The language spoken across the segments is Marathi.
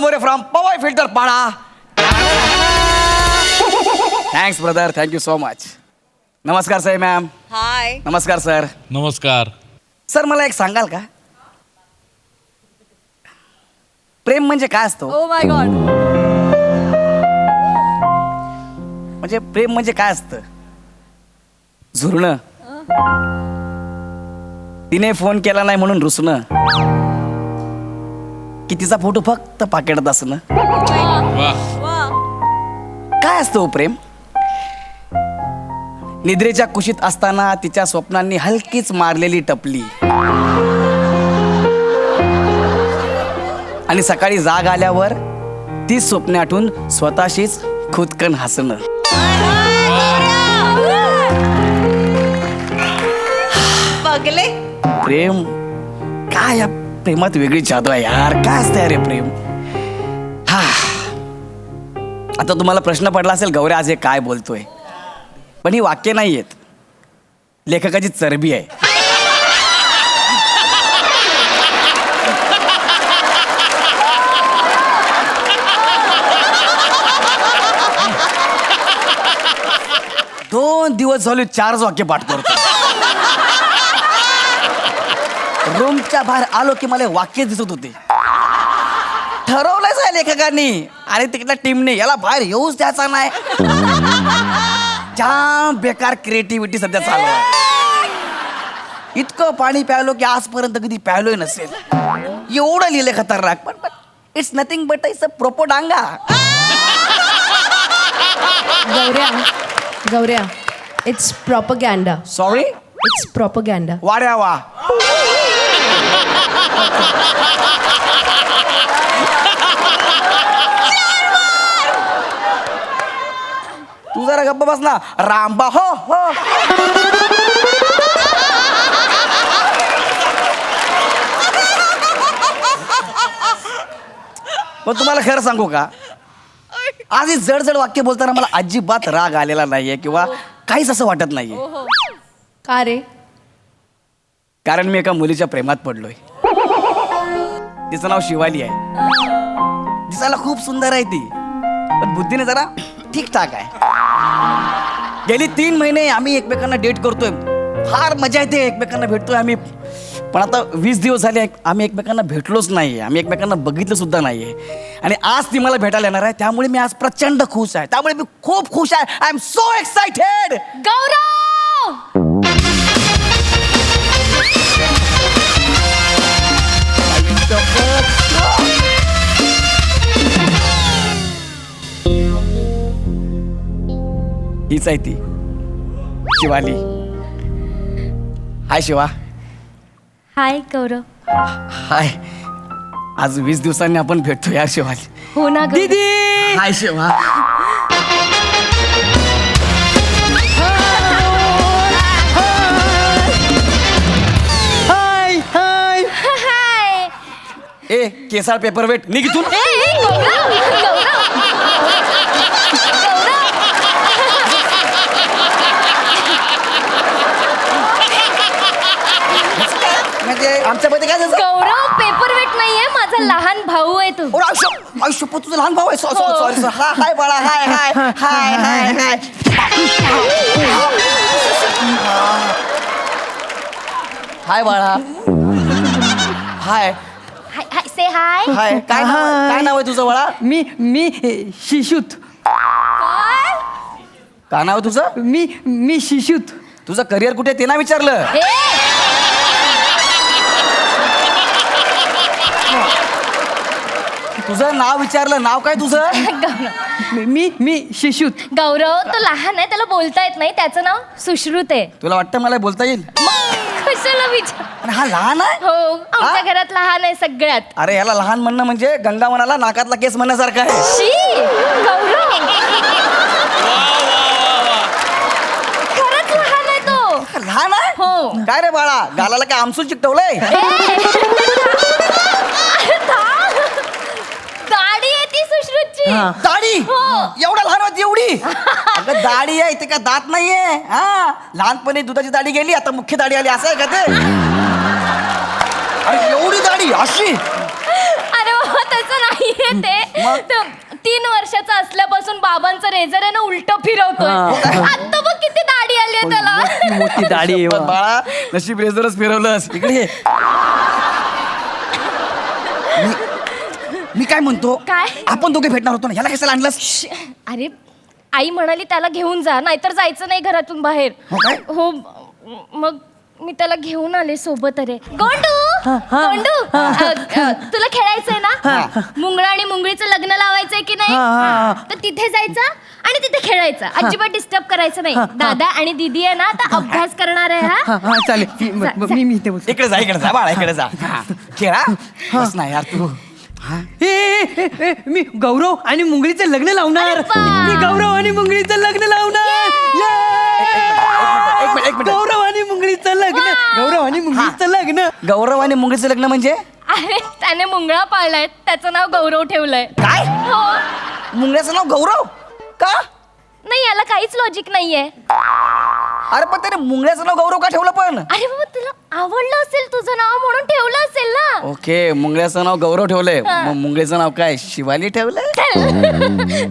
गोरे फ्रॉम पवई फिल्टर पाडा. Thanks brother, thank you so much. नमस्कार साई मॅम. हाय. नमस्कार सर. नमस्कार. सर मला एक सांगाल का, प्रेम म्हणजे काय असतो? Oh my God. म्हणजे प्रेम म्हणजे काय असतं? झुरणं, तिने फोन केला नाही म्हणून रुसणं, की तिचा फोटो फक्त पाकिटात असणं. वा. काय असतो प्रेम? निद्रेच्या कुशीत असताना तिच्या स्वप्नांनी हलकीच मारलेली टपली आणि सकाळी जाग आल्यावर ती स्वप्ने आठवून स्वतःशीच खुदकन हसणं. बघले. प्रेम काय, या प्रेमात वेगळी जादू आहे यार. काय असतं अरे प्रेम? हा, आता तुम्हाला प्रश्न पडला असेल, गौऱ्या आज हे काय बोलतोय? पण ही वाक्य नाही आहेत, लेखकाची चरबी आहे. दोन दिवस झाले 4 वाक्य पाठ करतो. रूमच्या बाहेर आलो की मला वाक्य दिसत होते. ठरवलंच आहे लेखकांनी आणि तिकडल्या टीमने, याला बाहेर येऊच द्यायचा नाही. जाम बेकार क्रिएटिव्हिटी सध्या चालू आहे. इतकं पाणी प्यायलो की आजपर्यंत कधी प्यायलोय नसेल, एवढं लिहिले खतरनाक. पण it's nothing but it's a propaganda. गौऱ्या, it's propaganda. Sorry, It's propaganda. वाड्या वा. तू जरा गप्प बस ना. रामबा हो हो. पण तुम्हाला खरं सांगू का, आज ही जड वाक्य बोलताना मला अजिबात राग आलेला नाहीये किंवा काहीच असं वाटत नाहीये. का रे? कारण मी एका मुलीच्या प्रेमात पडलोय. तिचं नाव शिवाली आहे. दिसायला खूप सुंदर आहे ती, पण बुद्धीने जरा ठीकठाक आहे. गेली 3 महिने आम्ही एकमेकांना डेट करतोय. फार मजा येते, एकमेकांना भेटतोय आम्ही. पण आता 20 दिवस झाले आम्ही एकमेकांना भेटलोच नाहीये, आम्ही एकमेकांना बघितलं सुद्धा नाहीये. आणि आज ती मला भेटायला येणार आहे, त्यामुळे मी आज प्रचंड खुश आहे. त्यामुळे मी खूप खुश आहे. I am so excited. Gaurav! हीच आहे ती शिवाली. हाय शिवा. हाय गौरव. हाय. आज 20 दिवसांनी आपण भेटतो यार शिवाली. हो ना दीदी. हाय शिवा. हाय हाय. हाय. ए केसाळ पेपर वेट निघ इथून. म्हणजे आमच्यामध्ये काय झालं? गौरव पेपर वेट नाहीये, माझा लहान भाऊ आहे तू. आयुष्य तुझं लहान भाऊ आहे. सॉरी. हाय बाळा. हाय हाय हाय हाय हाय. हाय बाळा. हाय हाय हाय से हाय. हाय. काय नाव आहे तुझं बाळा? मी शिशूत. काय नाव आहे तुझं? मी शिशूत. तुझं करिअर कुठे ते ना विचारलं. तुझं नाव विचारलं. नाव काय तुझं? मी शिशूत. गौरव तो लहान आहे, त्याला बोलता येत नाही. त्याचं नाव सुश्रुत आहे. तुला वाटतं मला बोलता येईल? कशाला विचार? आणि हा लहान आहे. हो, आमच्या घरात लहान आहे सगळ्यात. अरे ह्याला लहान म्हणणं म्हणजे गंगा म्हणाला नाकातला केस म्हणण्यासारखं आहे. शी गौरव खरंच लहान आहे तो. लहान आहे. हो. काय रे बाळा, गालाला काय आमसूल चिकटवलंय? दाढी आहे ती सुश्रुतची. दाढी? हो. एवढा लहान होती एवढी? अगं दाढी आहे, ते का दात नाहीये. हा, लहानपणी दुधाची दाढी गेली, आता मुख्य दाढी आली, असं आहे का ते? अरे एवढी दाढी अशी? अरे बाबा त्याचं नाहीये ते 3 वर्षाचा असल्यापासून बाबांचं रेझर आहे ना उलट फिरवतोय. आता बघ किती दाढी आली आहे त्याला. मोठी दाढी आहे पण वा. बाळा नशीब रेझरच फिरवलंस इकडे ये. मी काय म्हणतो काय? आपण दोघे भेटणार होतो ना ह्याला कशाला आणलंस? अरे आई म्हणाली त्याला घेऊन जा नाहीतर जायचं नाही घरातून बाहेर. हो काय? हो मग मी त्याला घेऊन आले सोबत. अरे गोंडू गोंडू तुला खेळायचंय ना? मुंगळा आणि मुंगळीचं लग्न लावायचंय की नाही? तर तिथे जायचं आणि तिथे खेळायचं. अजिबात डिस्टर्ब करायचं नाही. दादा आणि दीदी आहे ना आता अभ्यास करणार आहे. हा हा चालेल मी इथे बस. इकडे जा बाळा इकडे जा. खेळा बस ना यार तू. मी गौरव आणि मुंगळीचं लग्न लावणार. अरे वा. मी गौरव आणि मुंगळीचं लग्न लावणार. एक मिनिट. गौरव आणि मुंगळीचं लग्न. गौरव आणि मुंगळीचं लग्न. गौरव आणि मुंगळीचं लग्न म्हणजे अरे त्याने मुंगळा पाळलाय त्याचं नाव गौरव ठेवलंय. काय? हो मुंगळ्याचं नाव गौरव का? नाही याला काहीच लॉजिक नाहीये. अरे पण त्याने मुंगळ्याचं नाव गौरव का ठेवलं पण? अरे बाबा तुला आवडलं असेल तुझं नाव म्हणून ठेवलं असेल ना. ओके मुंगळ्याचं नाव गौरव ठेवलंय. मग मुंगळीचं नाव काय शिवाली ठेवलंय?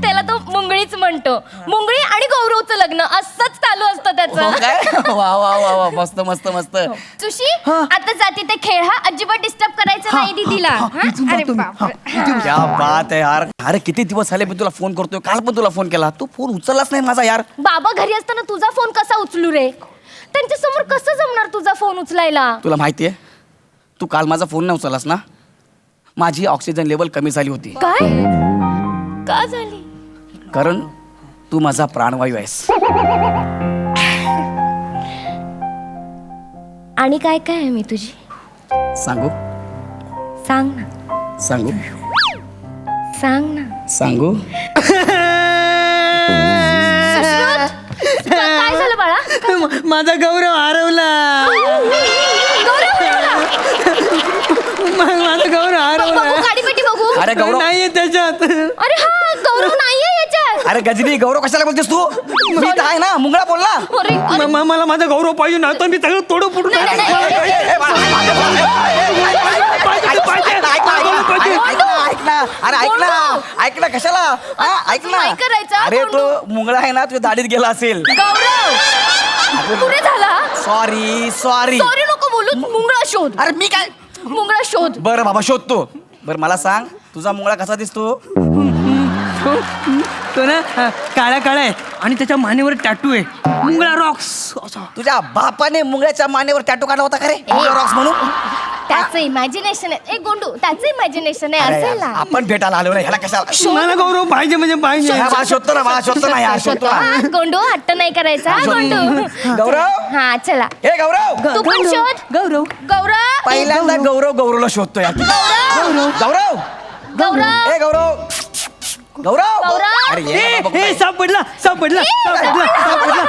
त्याला तो मुंगळीच म्हणतो. मुंगळी आणि गौरवचं लग्न असंच चालू असतं हो त्याचं. काय? वा वा वा वा मस्त मस्त मस्त. सुशी आता जाती ते खेळ हा अजिबात डिस्टर्ब करायचं नाही दीदीला. हा? इथून अरे जातो मी. बापरे. क्या बात आहे यार. अरे किती दिवस झाले मी तुला फोन करतोय. काल पण तुला फोन केला तू फोन उचललाच नाही माझा यार. बाबा घरी असताना तुझा फोन कसा उचलू रे? त्यांच्या समोर कसं जमणार तुझा फोन उचलायला? तुला माहितीये तू काल माझा फोन नाही उचललास ना. माझी ऑक्सिजन लेवल कमी झाली होती. काय का झाली? कारण तू माझा प्राणवायू आहेस. आणि काय काय आहे मी तुझी? सांगू सांग ना सांगू सांग ना. सांगू काय झालं बाळा? माझा गौरव हरवला. माझा गौरव हरवला. बघू गाडीपेटी बघू. अरे गौरव नाहीये त्याच्यात. अरे हा गौरव नाहीये याच्यात. अरे गजनी गौरव कशाला बोलतेस तू? मी तर आहे ना मुंगळा बोल ना. अरे अरे, मला माझा गौरव पाहिजे ना तर मी सगळं तोडू फुटून नाही, नाही, नाही. ऐक ना अरे ऐक ना कशाला ऐक ना. नाही करायचं, अरे तो गोंडू. मुंगळा आहे ना तुझ्या दाढीत गेला असेल. गौरव पुढे झाला. सॉरी सॉरी नको बोलू. मुंगळा शोध. अरे मी काय मुंगळा शोध. बरं बाबा शोधतो. बरं मला सांग तुझा मुंगळा कसा दिसतो? तो ना काळा काळा आहे आणि त्याच्या मानेवर टॅटू आहे मुंगळा रॉक्स असा. तुझ्या बापाने मुंगळ्याच्या मानेवर टॅटू काढला होता का रे? मुंगळा रॉक्स म्हणून. त्याचं इमॅजिनेशन आहे. ए गोंडू त्याचं इमॅजिनेशन आहे अरे असेल यार, ना. आपण भेटायला आलो ना ह्याला कशाला? मला गौरव पाहिजे म्हणजे पाहिजे. हा, मला शोधतो ना यार शोधतो ना. हा, गोंडू हट्ट नाही करायचा हा, गोंडू. गौरव हा चला हे गौरव तू पण शोध. गौरव गौरव पहिल्यांदा गौरवला शोधतो यार. गौरव गौरव ए गौरव गौरव गौरव. अरे ये बाबा, हे सापडला सापडला सापडला सापडला.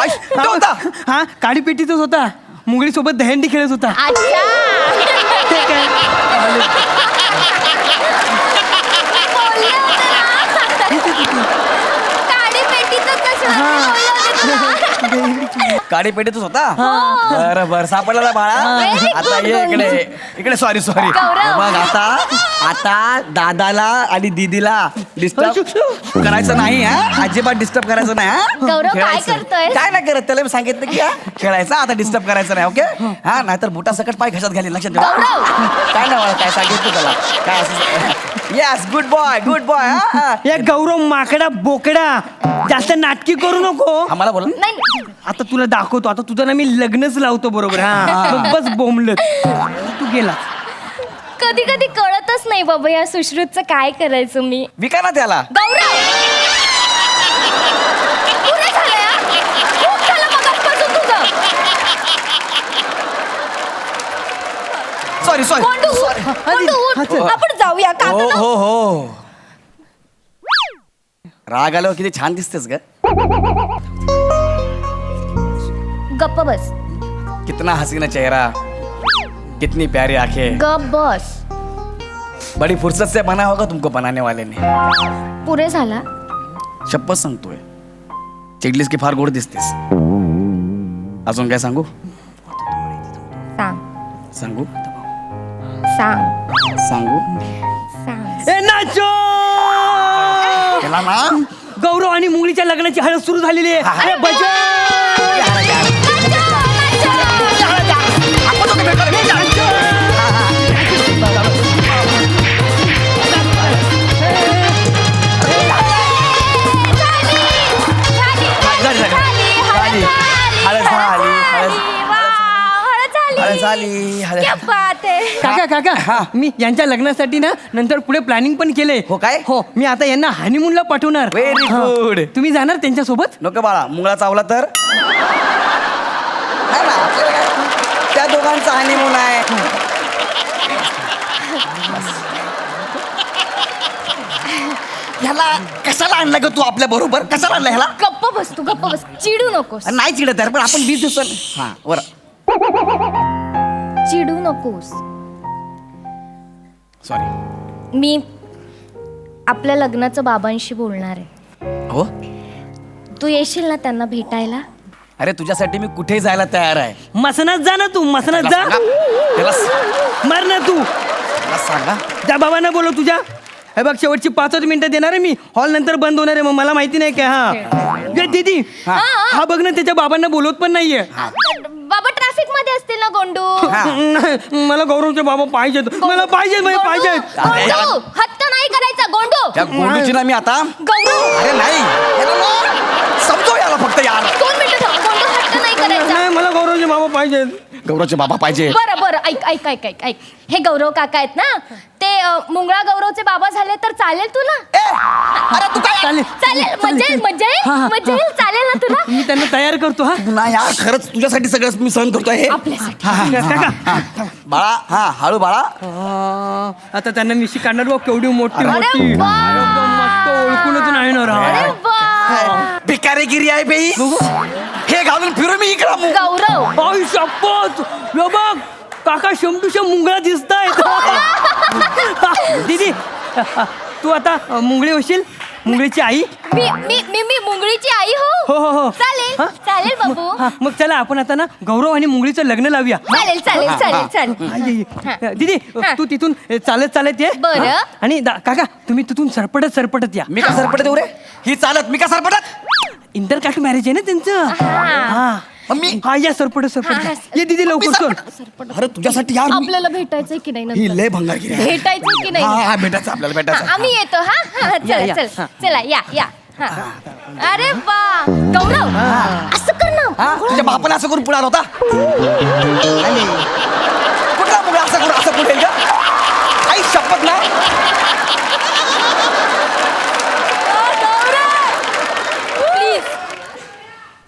आय, तो होता. हा काडी पेटीतच होता. मुंगळी सोबत दहंडी खेळत होता. अच्छा बोलले होते ना. काडी पेटीतच कशाला बोलले होते तुला? काडी पेटीतच होता. बरं सापडला ना बाळा. Very आता good, ये गोंडू. इकडे सॉरी गौरव. बघ आता दादाला आणि दीदीला डिस्टर्ब करायचं नाही हा. अजिबात डिस्टर्ब करायचं नाही हा. गौरव, काय खेळायचं. करतोय? काय नाही करत त्याला मी सांगितलं की हा, खेळायचं आता डिस्टर्ब करायचं नाही. ओके हा नाहीतर बुटा सकट पाय घशात घालील. लक्षात ठेवा. गौरव. काय नाही काय सांगितलं त्याला काय असं. येस गुड बॉय हा. या गौरव माकडा बोकडा जास्त नाटकी करू नको. आम्हाला बोला नाही नाही. आता तुला दाखवतो. आता तुझं ना मी लग्नच लावतो बरोबर. हा बस बोंबलत तू गेला. कधी कधी कळतच नाही बाबा या सुश्रुतचं काय करायचं मी. विका ना त्याला. गौरव पुरे झालं या. खूप झालं मगाचपासून तुझं. सॉरी गोंडू गोंडू उठ. आपण जाऊया का हो आता? हो राग आल्यावर किती छान दिसतेस ग. गप्प बस. कितना हसीना चेहरा कितनी प्यारी आंखें. गप्प बस. बड़ी फुर्सत से बना होगा तुमको बनाने वाले ने. पुरे झाला. शपथ सांगतोय चिडलीस की फार गोड दिसतेस. अजून काय सांगू सांग सांगू सांग सांगू सांग. ए नाचो त्याला ना गौरव आणि मुंगळीच्या लग्नाची हळद सुरू झालेली आहे अरे बजा झाली काका काका मी यांच्या लग्नासाठी ना नंतर पुढे प्लॅनिंग पण केलंय हो काय? हो मी आता यांना हनीमूनला पाठवणार Very हा. good. तुम्ही जाणार त्यांच्यासोबत नको बाळा मुंगळा चावला तर है ना आपल्याला काय? त्या दोघांचा हनीमून आहे ह्याला कशाला आणलं ग तू आपल्या बरोबर कशाला आणलं ह्याला गप्प बस तू गप्प बस चिडू नकोस नाही चिडत आहे पण आपण 20 दिवसांनी हा वर चिडू नकोस सॉरी मी आपल्या लग्नाचं बाबांशी बोलणार आहे हो तू येशील ना त्यांना भेटायला अरे तुझ्यासाठी मी कुठे जायला तयार आहे मसनात जा ना तू मसनात जा त्याला मार ना तू सांगा त्या बाबांना बोलव तुझ्या हे बघ शेवटची 5 मिनिटं देणार आहे मी हॉल नंतर बंद होणार आहे मग मला माहिती नाही काय हा ये दीदी हा बघ ना त्याच्या बाबांना बोलवत पण नाहीये बाबा ट्रॅफिक मध्ये असतील ना गोंडू हा. मला गौरवचे बाबा पाहिजेत मला पाहिजेत म्हणजे पाहिजेत गोंडू हट्ट नाही करायचा गोंडू त्या गोंडूची ना मी आता गौरव अरे नाही याला ना समजव याला फक्त यार 2 मिनिटं थांब. गोंडू हट्ट नाही करायचा नाही मला गौरवचे बाबा पाहिजेत गौरवचे बाबा पाहिजे बरं बरं ऐक ऐक ऐक ऐक ऐक हे गौरव काका आहेत ना ते मुंगळा गौरवचे बाबा झाले तर चालेल तुला अरे तू काय चालेल चालेल मजा येईल मजा येईल हा, हा. मजा येईल चालेल ना तुला मी त्यांना तयार करतो हा ना यार खरंच तुझ्यासाठी सगळं मी सहन करतोय हे आपल्यासाठी काका बाळा हा हळू बाळा आता त्यांना मिशी काढणार बघ केवढी मोठी अरे मोठी वा. एकदम मस्त ओळखूनच नाही ना अरे राव. वा भिकारीगिरी आहे बाई हे घालून फिरू मी इकडं गौरव आई शपथ यो बघ काका शंभूशा मुंगळा दिसतायत दीदी तू आता मुंगळी होशील मुंगळीची आई मी मी मी मी मुंगळीची आई हो, हो, हो. हो चालेल हा? चालेल बाबू हा, मग चला आपण आता ना गौरव आणि मुंगळीचं लग्न लावूया चालेल चालेल चालेल चालेल आई, हा. दीदी हा. तू तिथून चालत चालत ये बरं. हा? आणि काका तुम्ही तिथून सरपटत सरपटत या मी का सरपटत येऊ रे ही चालत मी का सरपटत इंटरकास्ट मॅरेज आहे ना त्यांचं हा. मग मी हा या सरपटत हा, सरपट ये दीदी लवकर चल सरपट. अरे तुझ्यासाठी यार मी- आपल्याला भेटायचंय की नाही ही नंतर? लय भंगारगिरी आहे. भेटायचं की नाही हा हा भेटायचं आपल्याला हा, भेटायचं आम्ही येतो हा हा, या, चला या. चल हा. चला या या हा. अरे वा गौरव असं कर ना हा तुझ्या बापाने असं करून पुढे आला होता कुठला मुलं असं करून येईल का आई शपथ ना प्लीज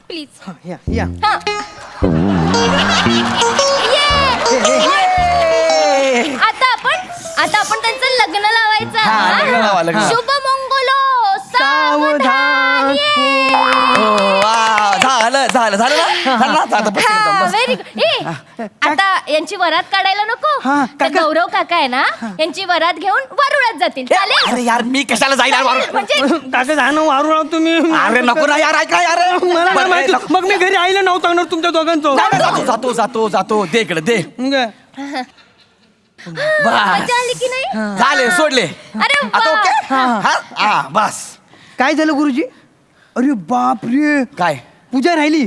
प्लीज या या हा ये. आता आपण त्यांचं लग्न लावायचं हा, हा? लग्न लावा, लग्न लावा. शुभ मंगलो सावधान ये. हो, वा, झालं झालं झालं ना झालं ना आता बस इथं, हा बस. व्हेरी गुड ए आता यांची वरात काढायला नको हा, तर काका. गौरव काका आहे ना यांची वरात घेऊन वरुळात जातील चालेल अरे यार मी कशाला जाईल यार वारू? म्हणजे काका जाणं वारू राव तुम्ही अरे नको ना यार ऐका यार मला नाही बरं, माहिती. नको. मग मी घरी आईला नव्हतं सांगणार तुमच्या दोघांचं नाही, नाही, जातो जातो जातो दे इकडे दे बस मजा आली की नाही झाले सोडले अरे आता वा. ओके हा बस काय झालं गुरुजी अरे बाप रे काय पूजा राहिली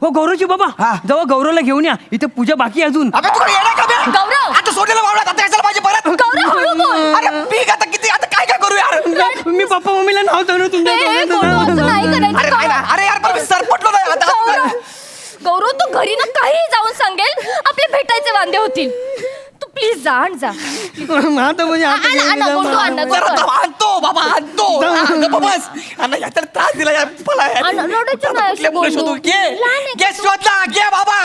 हो गौरवची बाबा हा. जेव्हा गौरवला घेऊन या इथे पूजा बाकी आहे अजून अबे तू येणार का बे? गौरव. आता सोडलेलं वावरात आता कशाला पाहिजे परत गौरव हळू बोल अरे मी आता किती आता काय काय करू यार मी पप्पा मम्मीला नाव सांगणार तुमच्या ए, दोघांचं गौरव, नाव. असं नाही करायचं. अरे नाही ना अरे यार पण मी सरपटलो नाही आता गौरव गौरव तू घरी ना काही जाऊन सांगेल आपले भेटायचे वांदे होतील तू प्लीज जा आण जा आता म्हणजे आता आण, आण, गेली गोंडू, जाऊ. आण. जरा थांब, आणतो बाबा आणतो हा, गप्प बस आणि याच्यात त्रास दिला यार मला यार. आणि रडायचं आता नाही कुठल्या असं मुलं गोंडू. शोधू? घे लहान आहे घे का तू? शोधला घे बाबा